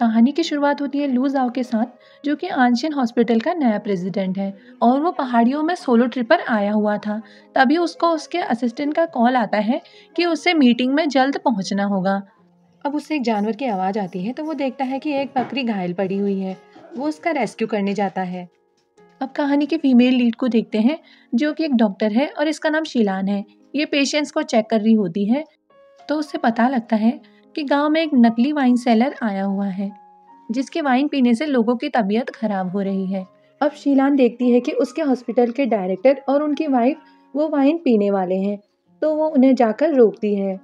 कहानी की शुरुआत होती है लू जाओ के साथ, जो कि आंशियन हॉस्पिटल का नया प्रेसिडेंट है और वो पहाड़ियों में सोलो ट्रिप पर आया हुआ था। तभी उसको उसके असिस्टेंट का कॉल आता है कि उसे मीटिंग में जल्द पहुंचना होगा। अब उसे एक जानवर की आवाज़ आती है तो वो देखता है कि एक बकरी घायल पड़ी हुई है। वो उसका रेस्क्यू करने जाता है। अब कहानी के फीमेल लीड को देखते हैं, जो कि एक डॉक्टर है और इसका नाम शीलान है। ये पेशेंट्स को चेक कर रही होती है तो उसे पता लगता है कि गांव में एक नकली वाइन सेलर आया हुआ है, जिसके वाइन पीने से लोगों की तबीयत खराब हो रही है। अब शीलान देखती है कि उसके हॉस्पिटल के डायरेक्टर और उनकी वाइफ वो वाइन पीने वाले हैं, तो वो उन्हें जाकर रोकती है।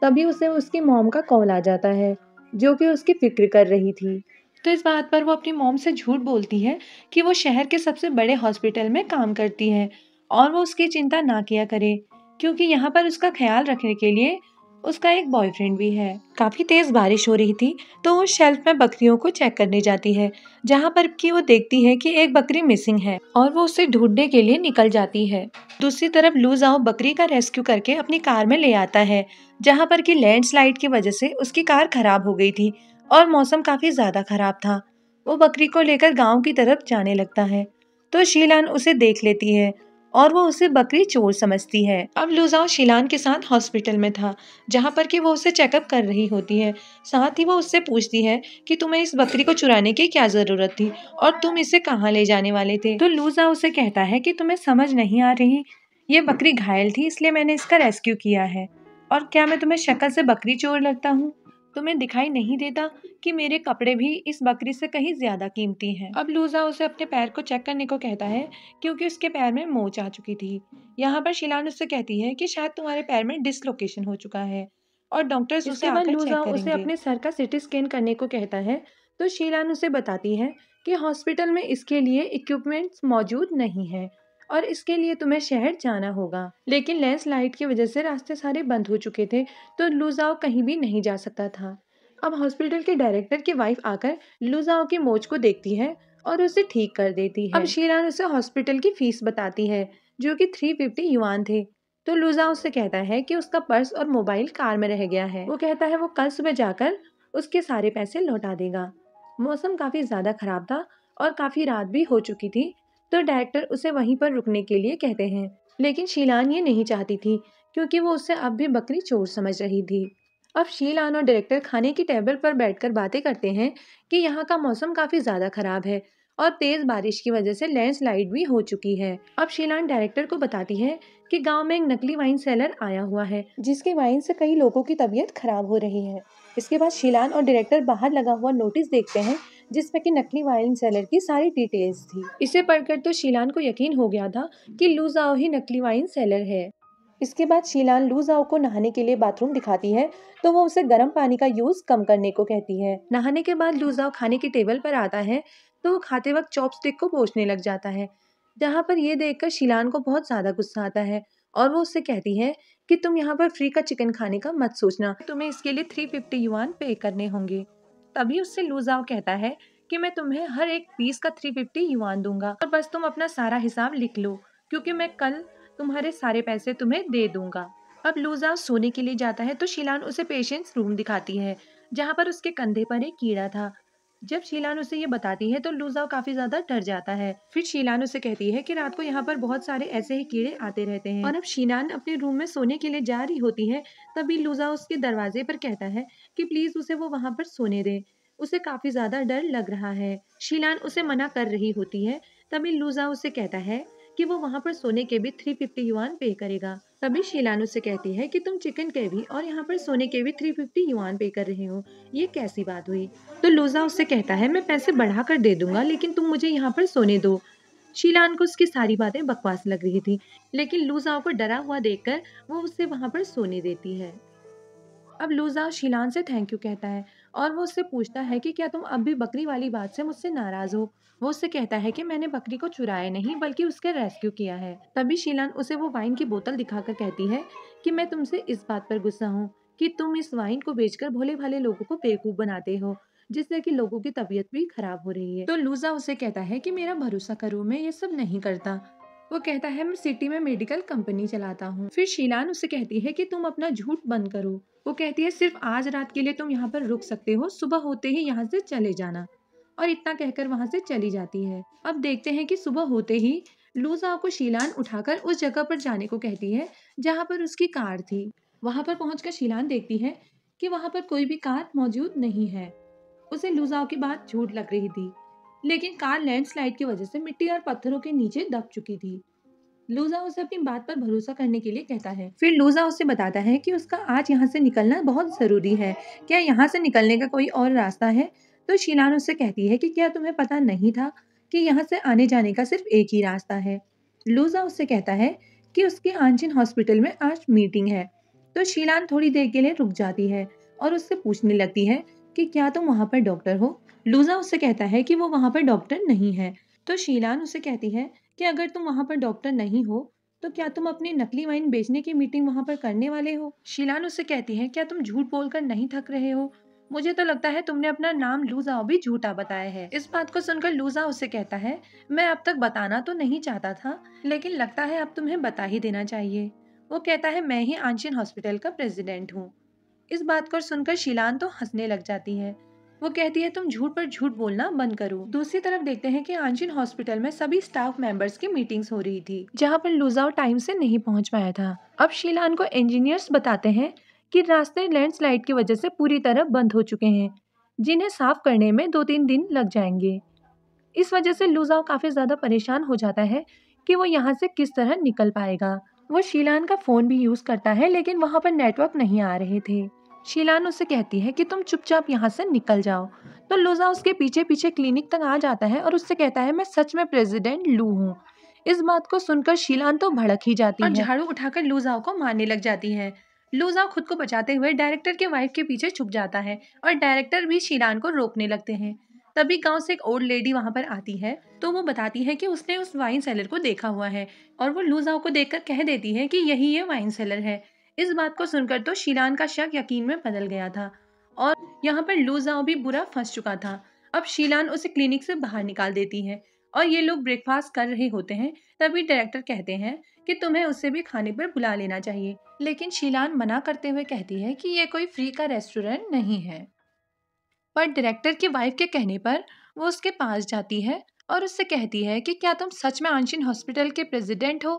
तभी उसे उसकी मॉम का कॉल आ जाता है, जो कि उसकी फिक्र कर रही थी। तो इस बात पर वो अपनी मॉम से झूठ बोलती है कि वो शहर के सबसे बड़े हॉस्पिटल में काम करती है और वो उसकी चिंता ना किया करे, क्योंकि यहाँ पर उसका ख्याल रखने के लिए उसका एक बॉयफ्रेंड भी है। काफी तेज बारिश हो रही थी तो वो शेल्फ में बकरियों को चेक करने जाती है, जहाँ पर कि वो देखती है कि एक बकरी मिसिंग है और वो उसे ढूंढने के लिए निकल जाती है। दूसरी तरफ लू जाओ बकरी का रेस्क्यू करके अपनी कार में ले आता है, जहाँ पर कि लैंडस्लाइड की वजह से उसकी कार खराब हो गई थी और मौसम काफी ज्यादा खराब था। वो बकरी को लेकर गाँव की तरफ जाने लगता है तो शीलान उसे देख लेती है और वो उसे बकरी चोर समझती है। अब लुजाओ शीलान के साथ हॉस्पिटल में था, जहाँ पर कि वो उसे चेकअप कर रही होती है। साथ ही वो उससे पूछती है कि तुम्हें इस बकरी को चुराने की क्या जरूरत थी और तुम इसे कहाँ ले जाने वाले थे। तो लूजा उसे कहता है कि तुम्हें समझ नहीं आ रही, ये बकरी घायल थी इसलिए मैंने इसका रेस्क्यू किया है। और क्या मैं तुम्हें शक्ल से बकरी चोर लगता हूँ? तुम्हें दिखाई नहीं देता कि मेरे कपड़े भी इस बकरी से कहीं ज्यादा कीमती हैं। अब लूजा उसे अपने पैर को चेक करने को कहता है, क्योंकि उसके पैर में मोच आ चुकी थी। यहाँ पर शीलान उससे कहती है कि शायद तुम्हारे पैर में डिसलोकेशन हो चुका है और डॉक्टर्स उसे आकर चेक करेंगे। उसे अपने सर का सीटी स्कैन करने को कहता है तो शीलान उसे बताती है कि हॉस्पिटल में इसके लिए इक्विपमेंट्स मौजूद नहीं है और इसके लिए तुम्हें शहर जाना होगा। लेकिन लैंडस्लाइड की वजह से रास्ते सारे बंद हो चुके थे तो लुजाओ कहीं भी नहीं जा सकता था। अब हॉस्पिटल के डायरेक्टर की वाइफ आकर लुजाओ की मोच को देखती है और उसे ठीक कर देती है। अब शीलान उसे हॉस्पिटल की फीस बताती है, जो कि 350 युआन थे। तो लुजा उससे कहता है कि उसका पर्स और मोबाइल कार में रह गया है। वो कहता है वो कल सुबह जाकर उसके सारे पैसे लौटा देगा। मौसम काफी ज्यादा खराब था और काफी रात भी हो चुकी थी, तो डायरेक्टर उसे वहीं पर रुकने के लिए कहते हैं। लेकिन शीलान ये नहीं चाहती थी, क्योंकि वो उससे अब भी बकरी चोर समझ रही थी। अब शीलान और डायरेक्टर खाने की टेबल पर बैठकर बातें करते हैं कि यहाँ का मौसम काफी ज्यादा खराब है और तेज बारिश की वजह से लैंडस्लाइड भी हो चुकी है। अब शीलान डायरेक्टर को बताती है कि गांव में एक नकली वाइन सेलर आया हुआ है, जिसके वाइन से कई लोगों की तबीयत खराब हो रही है। इसके बाद शीलान और डायरेक्टर बाहर लगा हुआ नोटिस देखते हैं, जिसमें कि नकली वाइन सेलर की सारी डिटेल्स थी। इसे पढ़कर तो शीलान को यकीन हो गया था कि लू जाओ ही नकली वाइन सेलर है। इसके बाद शीलान लू जाओ को नहाने के लिए बाथरूम दिखाती है तो वो उसे गर्म पानी का यूज कम करने को कहती है। नहाने के बाद लू जाओ खाने की टेबल पर आता है तो वो खाते वक्त चॉपस्टिक को पोंछने लग जाता है, जहाँ पर ये देखकर शीलान को बहुत ज्यादा गुस्सा आता है और वो उससे कहती है कि तुम यहाँ पर फ्री का चिकन खाने का मत सोचना, तुम्हें इसके लिए 350 युआन पे करने होंगे। तभी उससे लू जाओ कहता है कि मैं तुम्हें हर एक पीस का 350 युआन दूंगा और बस तुम अपना सारा हिसाब लिख लो, क्योंकि मैं कल तुम्हारे सारे पैसे तुम्हें दे दूंगा। अब लूजा सोने के लिए जाता है तो शीलान उसे पेशेंट्स रूम दिखाती है, जहाँ पर उसके कंधे पर एक कीड़ा था। जब शीलान उसे ये बताती है तो लूजाओ काफी ज्यादा डर जाता है। फिर शीलान उसे कहती है कि रात को यहाँ पर बहुत सारे ऐसे ही कीड़े आते रहते हैं। और अब शीलान अपने रूम में सोने के लिए जा रही होती है, तभी लूजाओ उसके दरवाजे पर कहता है कि प्लीज उसे वो वहाँ पर सोने दे, उसे काफी ज्यादा डर लग रहा है। शीलान उसे मना कर रही होती है, तभी लूजाओ उसे कहता है कि वो वहाँ पर सोने के भी 350 युआन पे करेगा। तभी शीलान उससे कहती है कि तुम चिकन के भी और यहाँ पर सोने के भी 350 युआन पे कर रहे हो, ये कैसी बात हुई? तो लूजा उससे कहता है मैं पैसे बढ़ा कर दे दूंगा, लेकिन तुम मुझे यहाँ पर सोने दो। शीलान को उसकी सारी बातें बकवास लग रही थी, लेकिन लूजा को डरा हुआ देखकर वो उसे वहाँ पर सोने देती है। अब लूजा शीलान से थैंक यू कहता है और वो उससे पूछता है कि क्या तुम अब भी बकरी वाली बात से मुझसे नाराज हो। वो उससे कहता है कि मैंने बकरी को चुराया नहीं बल्कि उसके रेस्क्यू किया है। तभी शीलान उसे वो वाइन की बोतल दिखाकर कहती है कि मैं तुमसे इस बात पर गुस्सा हूँ कि तुम इस वाइन को बेचकर भोले भाले लोगों को बेवकूफ बनाते हो, जिससे कि लोगों की तबीयत भी खराब हो रही है। तो लूजा उसे कहता है कि मेरा भरोसा करो, मैं ये सब नहीं करता। वो कहता है मैं सिटी में मेडिकल कंपनी चलाता हूँ। फिर शीलान उससे कहती है कि तुम अपना झूठ बंद करो। वो कहती है सिर्फ आज रात के लिए तुम यहाँ पर रुक सकते हो, सुबह होते ही यहाँ से चले जाना। और इतना कहकर वहां से चली जाती है। अब देखते हैं कि सुबह होते ही लूजाओ को शीलान उठाकर उस जगह पर जाने को कहती है जहाँ पर उसकी कार थी। वहां पर पहुंचकर शीलान देखती है कि वहां पर कोई भी कार मौजूद नहीं है। उसे लूजाओ की बात झूठ लग रही थी, लेकिन कार लैंडस्लाइड की वजह से मिट्टी और पत्थरों के नीचे दब चुकी थी। लूजा उसे अपनी बात पर भरोसा करने के लिए कहता है। फिर लूजा उसे बताता है कि उसका आज यहाँ से निकलना बहुत जरूरी है। क्या यहाँ से निकलने का कोई और रास्ता है? तो शीलान उससे कहती है कि क्या तुम्हें पता नहीं था कि यहाँ से आने जाने का सिर्फ एक ही रास्ता है। लूजा उससे कहता है कि उसके आंशिन हॉस्पिटल में आज मीटिंग है। तो शीलान थोड़ी देर के लिए रुक जाती है और उससे पूछने लगती है कि क्या तुम वहाँ पर डॉक्टर हो। लूजा उससे कहता है कि वो वहाँ पर डॉक्टर नहीं है। तो शीलान उससे कहती है कि अगर तुम वहां पर डॉक्टर नहीं हो तो क्या तुम अपनी नकली वाइन बेचने की मीटिंग वहां पर करने वाले हो। शीलान उससे कहती है क्या तुम झूठ बोलकर नहीं थक रहे हो? मुझे तो लगता है तुमने अपना नाम लूजाओ भी झूठा बताया है। इस बात को सुनकर लूजा उससे कहता है मैं अब तक बताना तो नहीं चाहता था, लेकिन लगता है अब तुम्हें बता ही देना चाहिए। वो कहता है मैं ही आंशिन हॉस्पिटल का प्रेसिडेंट हूँ। इस बात को सुनकर शीलान तो हंसने लग जाती है। वो कहती है तुम झूठ पर झूठ बोलना बंद करो। दूसरी तरफ देखते हैं कि आंशिन हॉस्पिटल में सभी स्टाफ मेंबर्स की मीटिंग्स हो रही थी, जहां पर लूजाओ टाइम से नहीं पहुंच पाया था। अब शीलान को इंजीनियर्स बताते हैं कि रास्ते लैंडस्लाइड की वजह से पूरी तरह बंद हो चुके हैं, जिन्हें साफ करने में 2-3 दिन लग जाएंगे। इस वजह से लूजाओ काफी ज्यादा परेशान हो जाता है कि वो यहाँ से किस तरह निकल पाएगा। वो शीलान का फोन भी यूज करता है, लेकिन वहां पर नेटवर्क नहीं आ रहे थे। शीलान उससे कहती है कि तुम चुपचाप यहाँ से निकल जाओ। तो लूजा उसके पीछे पीछे क्लिनिक तक आ जाता है और उससे कहता है मैं सच में प्रेसिडेंट लू हूँ। इस बात को सुनकर शीलान तो भड़क ही जाती है और झाड़ू उठाकर लूजाओ को मारने लग जाती है। लूजाओ खुद को बचाते हुए डायरेक्टर के वाइफ के पीछे छुप जाता है और डायरेक्टर भी शीलान को रोकने लगते हैं। तभी गांव से एक ओल्ड लेडी वहां पर आती है, तो वो बताती है कि उसने उस वाइन सेलर को देखा हुआ है और वो लूजाओ को देखकर कह देती है कि यही ये वाइन सेलर है। इस बात को सुनकर तो शीलान का शक यकीन में बदल गया था और यहाँ पर लूजाओ भी बुरा फंस चुका था। अब शीलान उसे क्लिनिक से बाहर निकाल देती है और ये लोग ब्रेकफास्ट कर रहे होते हैं। तभी डायरेक्टर कहते हैं कि तुम्हें उसे भी खाने पर बुला लेना चाहिए, लेकिन शीलान मना करते हुए कहती है कि ये कोई फ्री का रेस्टोरेंट नहीं है। पर डायरेक्टर की वाइफ के कहने पर वो उसके पास जाती है और उससे कहती है कि क्या तुम सच में आंशिन हॉस्पिटल के प्रेसिडेंट हो?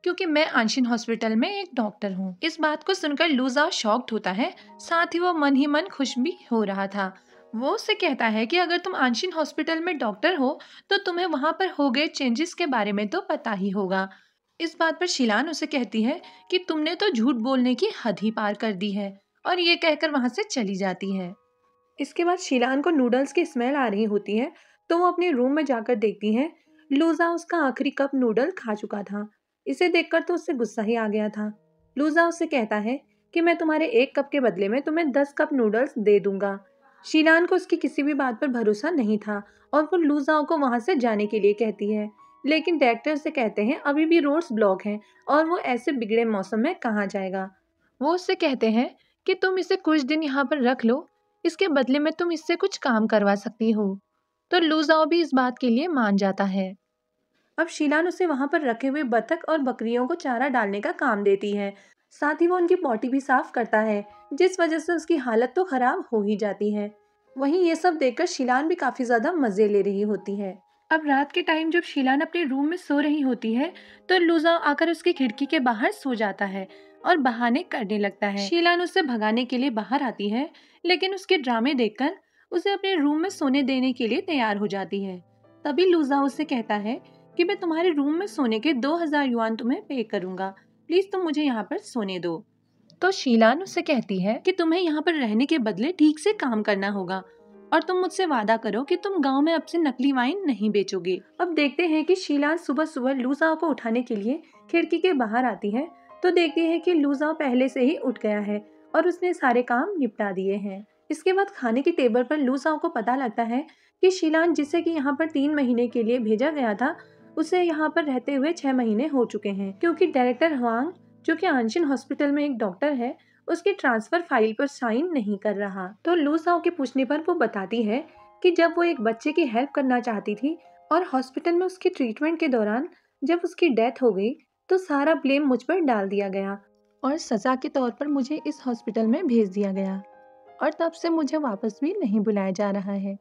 क्योंकि मैं आंशिन हॉस्पिटल में एक डॉक्टर हूँ। इस बात को सुनकर लूजा शॉक्ड होता है, साथ ही मन खुश भी हो रहा था। वो उससे कहता है कि अगर तुम आंशिन हॉस्पिटल में डॉक्टर हो तो तुम्हें वहां पर हो गए चेंजेस के बारे में तो पता ही होगा। इस बात पर शीलान उसे कहती है कि तुमने तो झूठ बोलने की हद ही पार कर दी है, और ये कहकर वहां से चली जाती है। इसके बाद शीलान को नूडल्स की स्मेल आ रही होती है, तो वो अपने रूम में जाकर देखती है लूजा उसका आखिरी कप नूडल खा चुका था। इसे देखकर तो उससे गुस्सा ही आ गया था। लूजा उससे कहता है कि मैं तुम्हारे 1 कप के बदले में तुम्हें 10 कप नूडल्स दे दूंगा। शीलान को उसकी किसी भी बात पर भरोसा नहीं था और वो लूजाओं को वहां से जाने के लिए कहती है, लेकिन डायरेक्टर से कहते हैं अभी भी रोड्स ब्लॉक हैं और वो ऐसे बिगड़े मौसम में कहाँ जाएगा। वो उससे कहते हैं कि तुम इसे कुछ दिन यहाँ पर रख लो, इसके बदले में तुम इससे कुछ काम करवा सकती हो। तो लूजाओ भी इस बात के लिए मान जाता है। अब शीलान उसे वहां पर रखे हुए बतख और बकरियों को चारा डालने का काम देती है। साथ ही वो उनकी पॉटी भी साफ करता है, जिस वजह से उसकी हालत तो खराब हो ही जाती है। वहीं ये सब देखकर शीलान भी काफी ज्यादा मजे ले रही होती है। अब रात के टाइम जब शीलान अपने रूम में सो रही होती है, तो लूजा आकर उसकी खिड़की के बाहर सो जाता है और बहाने करने लगता है। शीलान उससे भगाने के लिए बाहर आती है, लेकिन उसके ड्रामे देखकर उसे अपने रूम में सोने देने के लिए तैयार हो जाती है। तभी लूजा उससे कहता है कि मैं तुम्हारे रूम में सोने के 2000 युआन तुम्हें पे करूंगा, प्लीज तुम मुझे यहाँ पर सोने दो। तो शीलान उससे कहती है कि तुम्हें यहाँ पर रहने के बदले ठीक से काम करना होगा और तुम मुझसे वादा करो कि तुम गांव में अब से नकली वाइन नहीं बेचोगे। अब देखते हैं कि शीलान सुबह सुबह लूजाओ को उठाने के लिए खिड़की के बाहर आती है, तो देखती है कि लूजाओ पहले से ही उठ गया है और उसने सारे काम निपटा दिए हैं। इसके बाद खाने की टेबल पर लूजाओ को पता लगता है कि शीलान जिसे कि यहाँ पर 3 महीने के लिए भेजा गया था, उसे यहाँ पर रहते हुए 6 महीने हो चुके हैं, क्योंकि डायरेक्टर हुआंग जो कि आंशिन हॉस्पिटल में एक डॉक्टर है, उसकी ट्रांसफर फाइल पर साइन नहीं कर रहा। तो लूजाओ के पूछने पर वो बताती है कि जब वो एक बच्चे की हेल्प करना चाहती थी और हॉस्पिटल में उसके ट्रीटमेंट के दौरान जब उसकी डेथ हो गई तो सारा ब्लेम मुझ पर डाल दिया गया और सजा के तौर पर मुझे इस हॉस्पिटल में भेज दिया गया और तब से मुझे वापस भी नहीं बुलाया जा रहा है।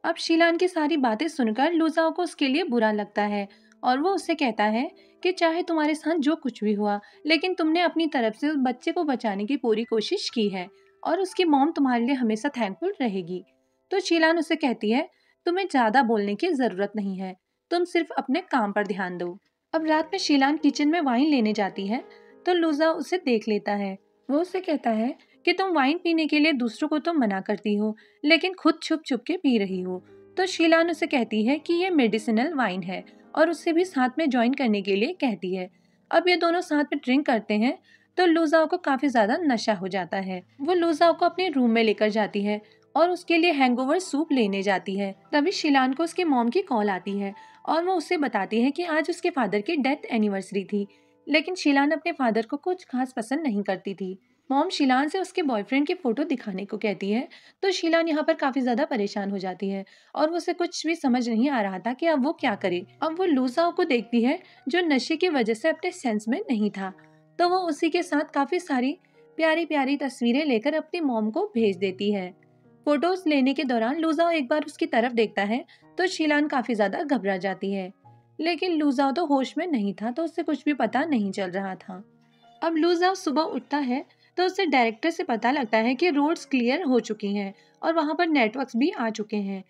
अब शीलान की सारी बातें सुनकर लूजाओ को उसके लिए बुरा लगता है और वो उससे कहता है कि चाहे तुम्हारे साथ जो कुछ भी हुआ, लेकिन तुमने अपनी तरफ से उस बच्चे को बचाने की पूरी कोशिश की है और उसकी मॉम तुम्हारे लिए हमेशा थैंकफुल रहेगी। तो शीलान उसे कहती है, तुम्हें ज्यादा बोलने की जरूरत नहीं है, तुम सिर्फ अपने काम पर ध्यान दो। अब रात में शीलान किचन में वाइन लेने जाती है तो लूजा उसे देख लेता है। वो उसे कहता है कि तुम वाइन पीने के लिए दूसरों को तो मना करती हो, लेकिन खुद छुप छुप के पी रही हो। तो शीलान उसे कहती है कि ये मेडिसिनल वाइन है और उससे भी साथ में ज्वाइन करने के लिए कहती है। अब ये दोनों साथ में ड्रिंक करते हैं तो लूजाओ को काफी ज्यादा नशा हो जाता है। वो लूजाओ को अपने रूम में लेकर जाती है और उसके लिए हैंगओवर सूप लेने जाती है। तभी शीलान को उसके मॉम की कॉल आती है और वो उसे बताती है कि आज उसके फादर की डेथ एनिवर्सरी थी, लेकिन शीलान अपने फादर को कुछ खास पसंद नहीं करती थी। मॉम शीलान से उसके बॉयफ्रेंड की फोटो दिखाने को कहती है तो शीलान यहाँ पर काफी ज्यादा परेशान हो जाती है और उसे कुछ भी समझ नहीं आ रहा था कि अब वो क्या करे। अब वो लूजाओ को देखती है जो नशे की वजह से अपने सेंस में नहीं था, तो वो उसी के साथ काफी सारी प्यारी प्यारी तस्वीरें लेकर अपनी मॉम को भेज देती है। फोटोज लेने के दौरान लूजाओ एक बार उसकी तरफ देखता है तो शीलान काफी ज्यादा घबरा जाती है, लेकिन लूजाओ तो होश में नहीं था तो उसे कुछ भी पता नहीं चल रहा था। अब लूजाओ सुबह उठता है तो उसे डायरेक्टर से पता लगता है कि रोड्स क्लियर हो चुकी हैं और वहां पर नेटवर्क्स भी आ चुके हैं।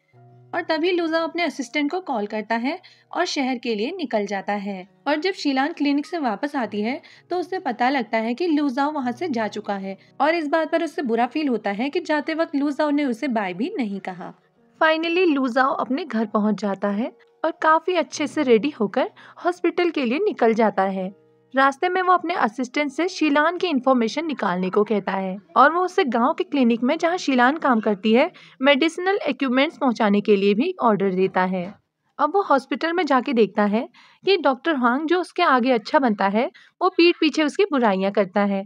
और तभी लूजाओ अपने असिस्टेंट को कॉल करता है और शहर के लिए निकल जाता है। और जब शीलान क्लिनिक से वापस आती है तो उसे पता लगता है कि लूजाओ वहां से जा चुका है और इस बात पर उसे बुरा फील होता है कि जाते वक्त लूजाओ ने उसे बाय भी नहीं कहा। फाइनली लूजाओ अपने घर पहुंच जाता है और काफी अच्छे से रेडी होकर हॉस्पिटल के लिए निकल जाता है। रास्ते में वो अपने असिस्टेंट से शीलान की इंफॉर्मेशन निकालने को कहता है और वो उसे गांव के क्लिनिक में जहां शीलान काम करती है मेडिसिनल इक्विपमेंट्स पहुंचाने के लिए भी ऑर्डर देता है। अब वो हॉस्पिटल में जाके देखता है कि डॉक्टर हांग जो उसके आगे अच्छा बनता है वो पीठ पीछे उसकी बुराइयां करता है,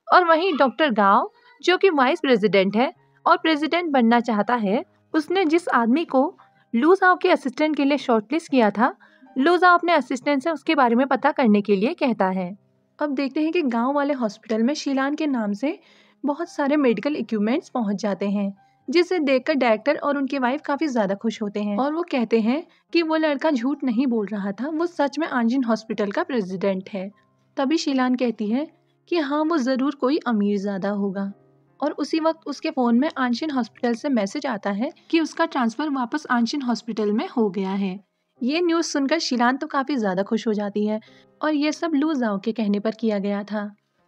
और वहीं डॉक्टर गाओ जो कि वाइस प्रेसिडेंट है और प्रेसिडेंट बनना चाहता है, उसने जिस आदमी को लूजाओ के असिस्टेंट के लिए शॉर्टलिस्ट किया था, लूजाओ अपने असिस्टेंट से उसके बारे में पता करने के लिए कहता है। अब देखते हैं कि गांव वाले हॉस्पिटल में शीलान के नाम से बहुत सारे मेडिकल इक्विपमेंट्स पहुंच जाते हैं, जिसे देखकर डायरेक्टर और उनकी वाइफ काफी ज्यादा खुश होते हैं और वो कहते हैं कि वो लड़का झूठ नहीं बोल रहा था, वो सच में आंजिन हॉस्पिटल का प्रेसिडेंट है। तभी शीलान कहती है कि हाँ वो जरूर कोई अमीर ज्यादा होगा, और उसी वक्त उसके फोन में आंशिन हॉस्पिटल से मैसेज आता है कि उसका ट्रांसफर वापस आंशिन हॉस्पिटल में हो गया है। ये न्यूज़ सुनकर शीलान तो काफी ज्यादा खुश हो जाती है और ये सब लू जाओ के कहने पर किया गया था।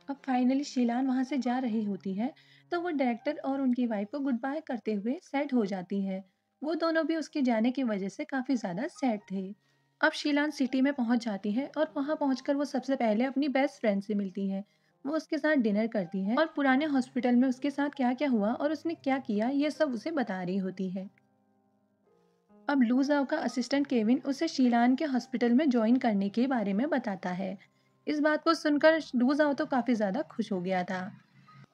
अब फाइनली शीलान वहां से जा रही होती है तो वो डायरेक्टर और उनकी वाइफ को गुड बाय करते हुए सैड हो जाती है। वो दोनों भी उसके जाने की वजह से काफी ज्यादा सैड थे। अब शीलान सिटी में पहुंच जाती है और वहां पहुंचकर वो सबसे पहले अपनी बेस्ट फ्रेंड से मिलती है। वो उसके साथ डिनर करती है और पुराने हॉस्पिटल में उसके साथ क्या क्या हुआ और उसने क्या किया ये सब उसे बता रही होती है। अब लू जाओ का असिस्टेंट केविन उसे शीलान के हॉस्पिटल में ज्वाइन करने के बारे में बताता है। इस बात को सुनकर लू जाओ तो काफी ज्यादा खुश हो गया था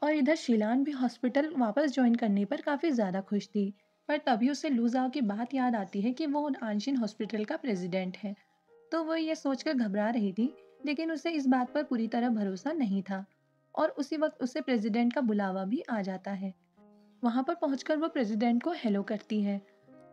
और इधर शीलान भी हॉस्पिटल वापस ज्वाइन करने पर काफी ज्यादा खुश थी। पर तभी उसे लू जाओ की बात याद आती है कि वो आंशिन हॉस्पिटल का प्रेसिडेंट है, तो वो ये सोचकर घबरा रही थी, लेकिन उसे इस बात पर पूरी तरह भरोसा नहीं था। और उसी वक्त उसे प्रेसिडेंट का बुलावा भी आ जाता है। वहां पर पहुंचकर वो प्रेसिडेंट को हेलो करती है।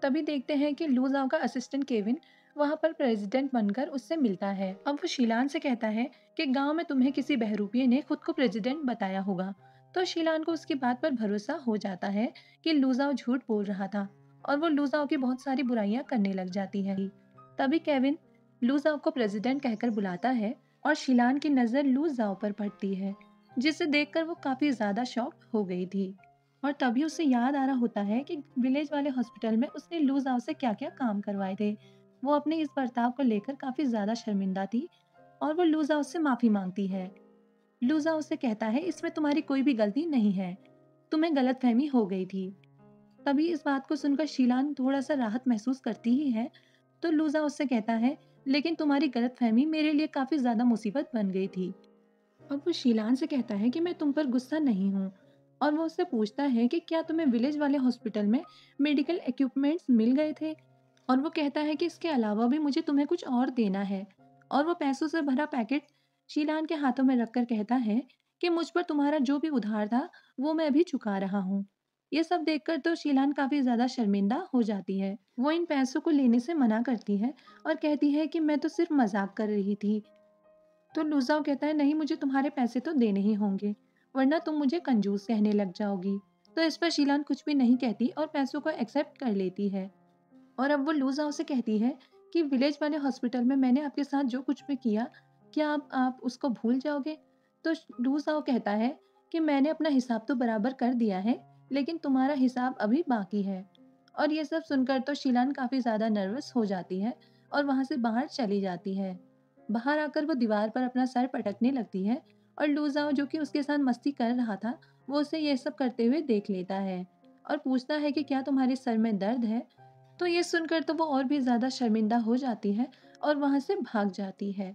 तभी देखते हैं कि लू जाओ का असिस्टेंट केविन वहां पर प्रेसिडेंट बनकर उससे मिलता है। अब वो शीलान से कहता है कि गांव में तुम्हें किसी बहरूपिये ने खुद को प्रेसिडेंट बताया होगा। तो शीलान को उसकी बात पर भरोसा हो जाता है कि लू जाओ झूठ बोल रहा था और वो लू जाओ की बहुत सारी बुराइयां करने लग जाती है। तभी केविन लू जाओ को प्रेसिडेंट कहकर बुलाता है और शीलान की नजर लू जाओ पर पड़ती है, जिसे देखकर वो काफी ज्यादा शॉक हो गई थी। और तभी उसे याद आ रहा होता है कि विलेज वाले हॉस्पिटल में उसने लू जाओ से क्या क्या काम करवाए थे। वो अपने इस बर्ताव को लेकर काफी ज्यादा शर्मिंदा थी और वो लू जाओ से माफी मांगती है। लू जाओ से कहता है इसमें तुम्हारी कोई भी गलती नहीं है, तुम्हें गलतफहमी हो गई थी। तभी इस बात को सुनकर शीलान थोड़ा सा राहत महसूस करती ही है। तो लू जाओ उससे कहता है लेकिन तुम्हारी गलतफहमी मेरे लिए काफी ज्यादा मुसीबत बन गई थी। अब वो शीलान से कहता है कि मैं तुम पर गुस्सा नहीं हूँ, और वो उससे पूछता है कि क्या तुम्हें विलेज वाले हॉस्पिटल में मेडिकल इक्विपमेंट्स मिल गए थे। और वो कहता है कि इसके अलावा भी मुझे तुम्हें कुछ और देना है। और वो पैसों से भरा पैकेट शीलान के हाथों में रखकर कहता है कि मुझ पर तुम्हारा जो भी उधार था वो मैं अभी चुका रहा हूँ। ये सब देखकर तो शीलान काफी ज्यादा शर्मिंदा हो जाती है। वो इन पैसों को लेने से मना करती है और कहती है कि मैं तो सिर्फ मजाक कर रही थी। तो लुजाओ कहता है नहीं, मुझे तुम्हारे पैसे तो देने ही होंगे, वरना तुम मुझे कंजूस कहने लग जाओगी। तो इस पर शीलान कुछ भी नहीं कहती और पैसों को एक्सेप्ट कर लेती है। और अब वो लूज़ाओ से कहती है कि विलेज वाले हॉस्पिटल में मैंने आपके साथ जो कुछ भी किया, क्या आप उसको भूल जाओगे? तो लूज़ाओ कहता है कि मैंने अपना हिसाब तो बराबर कर दिया है, लेकिन तुम्हारा हिसाब अभी बाकी है। और ये सब सुनकर तो शीलान काफ़ी ज़्यादा नर्वस हो जाती है और वहाँ से बाहर चली जाती है। बाहर आकर वो दीवार पर अपना सर पटकने लगती है और लूज़ाओ जो कि उसके साथ मस्ती कर रहा था, वो उसे ये सब करते हुए देख लेता है और पूछता है कि क्या तुम्हारे सर में दर्द है? तो ये सुनकर तो वो और भी ज़्यादा शर्मिंदा हो जाती है और वहाँ से भाग जाती है।